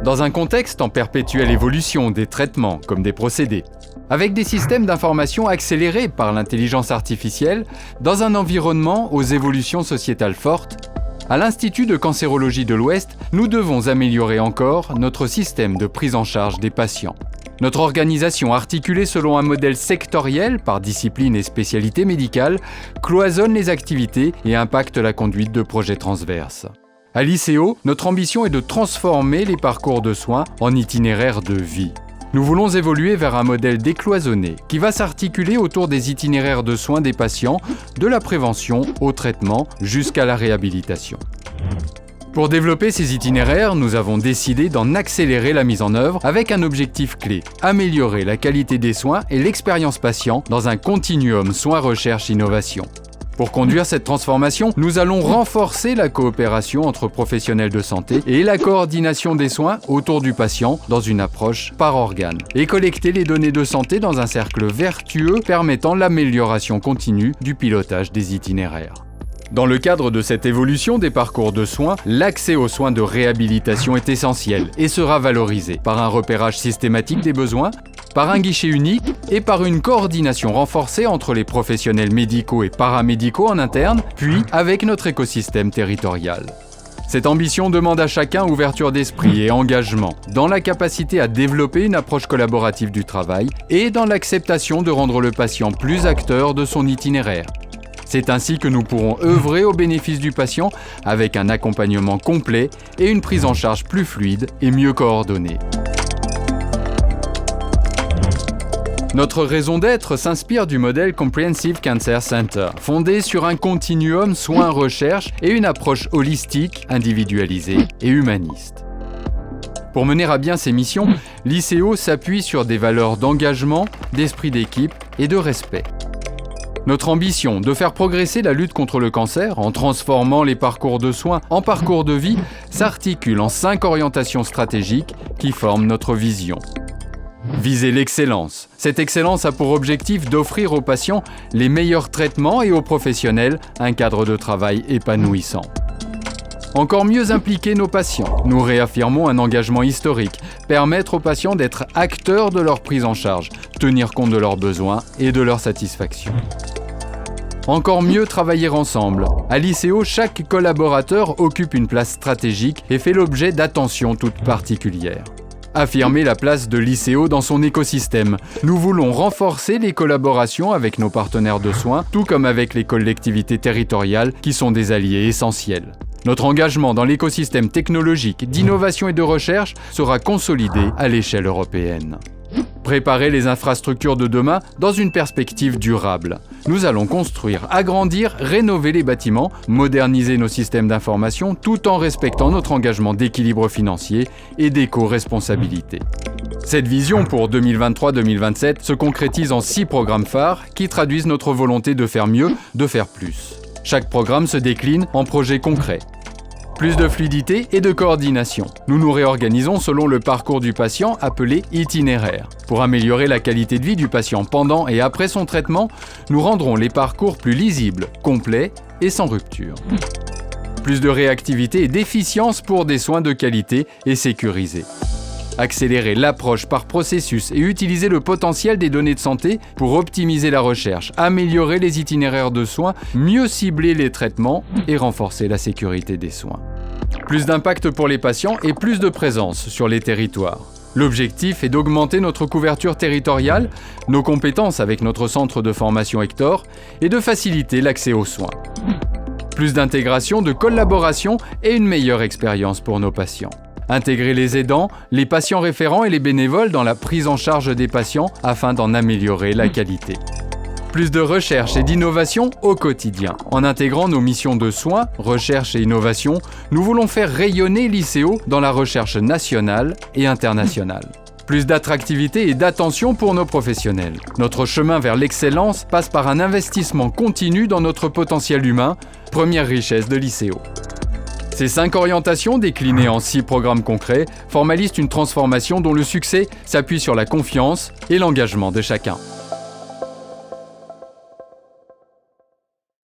dans un contexte en perpétuelle évolution des traitements comme des procédés, avec des systèmes d'information accélérés par l'intelligence artificielle, dans un environnement aux évolutions sociétales fortes, à l'Institut de cancérologie de l'Ouest, nous devons améliorer encore notre système de prise en charge des patients. Notre organisation, articulée selon un modèle sectoriel par discipline et spécialité médicale, cloisonne les activités et impacte la conduite de projets transverses. À l'ICO, notre ambition est de transformer les parcours de soins en itinéraires de vie. Nous voulons évoluer vers un modèle décloisonné qui va s'articuler autour des itinéraires de soins des patients, de la prévention au traitement jusqu'à la réhabilitation. Pour développer ces itinéraires, nous avons décidé d'en accélérer la mise en œuvre avec un objectif clé, améliorer la qualité des soins et l'expérience patient dans un continuum soins-recherche-innovation. Pour conduire cette transformation, nous allons renforcer la coopération entre professionnels de santé et la coordination des soins autour du patient dans une approche par organe et collecter les données de santé dans un cercle vertueux permettant l'amélioration continue du pilotage des itinéraires. Dans le cadre de cette évolution des parcours de soins, l'accès aux soins de réhabilitation est essentiel et sera valorisé par un repérage systématique des besoins, par un guichet unique et par une coordination renforcée entre les professionnels médicaux et paramédicaux en interne, puis avec notre écosystème territorial. Cette ambition demande à chacun ouverture d'esprit et engagement, dans la capacité à développer une approche collaborative du travail et dans l'acceptation de rendre le patient plus acteur de son itinéraire. C'est ainsi que nous pourrons œuvrer au bénéfice du patient avec un accompagnement complet et une prise en charge plus fluide et mieux coordonnée. Notre raison d'être s'inspire du modèle Comprehensive Cancer Center, fondé sur un continuum soins-recherche et une approche holistique, individualisée et humaniste. Pour mener à bien ces missions, l'ICO s'appuie sur des valeurs d'engagement, d'esprit d'équipe et de respect. Notre ambition de faire progresser la lutte contre le cancer en transformant les parcours de soins en parcours de vie s'articule en 5 orientations stratégiques qui forment notre vision. Viser l'excellence. Cette excellence a pour objectif d'offrir aux patients les meilleurs traitements et aux professionnels un cadre de travail épanouissant. Encore mieux impliquer nos patients. Nous réaffirmons un engagement historique, permettre aux patients d'être acteurs de leur prise en charge, tenir compte de leurs besoins et de leur satisfaction. Encore mieux travailler ensemble. À l'ICO, chaque collaborateur occupe une place stratégique et fait l'objet d'attention toute particulière. Affirmer la place de l'ICO dans son écosystème. Nous voulons renforcer les collaborations avec nos partenaires de soins, tout comme avec les collectivités territoriales qui sont des alliés essentiels. Notre engagement dans l'écosystème technologique, d'innovation et de recherche sera consolidé à l'échelle européenne. Préparer les infrastructures de demain dans une perspective durable. Nous allons construire, agrandir, rénover les bâtiments, moderniser nos systèmes d'information tout en respectant notre engagement d'équilibre financier et d'éco-responsabilité. Cette vision pour 2023-2027 se concrétise en 6 programmes phares qui traduisent notre volonté de faire mieux, de faire plus. Chaque programme se décline en projets concrets. Plus de fluidité et de coordination. Nous nous réorganisons selon le parcours du patient appelé itinéraire. Pour améliorer la qualité de vie du patient pendant et après son traitement, nous rendrons les parcours plus lisibles, complets et sans rupture. Plus de réactivité et d'efficience pour des soins de qualité et sécurisés. Accélérer l'approche par processus et utiliser le potentiel des données de santé pour optimiser la recherche, améliorer les itinéraires de soins, mieux cibler les traitements et renforcer la sécurité des soins. Plus d'impact pour les patients et plus de présence sur les territoires. L'objectif est d'augmenter notre couverture territoriale, nos compétences avec notre centre de formation Hector et de faciliter l'accès aux soins. Plus d'intégration, de collaboration et une meilleure expérience pour nos patients. Intégrer les aidants, les patients référents et les bénévoles dans la prise en charge des patients afin d'en améliorer la qualité. Plus de recherche et d'innovation au quotidien. En intégrant nos missions de soins, recherche et innovation, nous voulons faire rayonner l'ICO dans la recherche nationale et internationale. Plus d'attractivité et d'attention pour nos professionnels. Notre chemin vers l'excellence passe par un investissement continu dans notre potentiel humain, première richesse de l'ICO. Ces 5 orientations, déclinées en 6 programmes concrets, formalisent une transformation dont le succès s'appuie sur la confiance et l'engagement de chacun.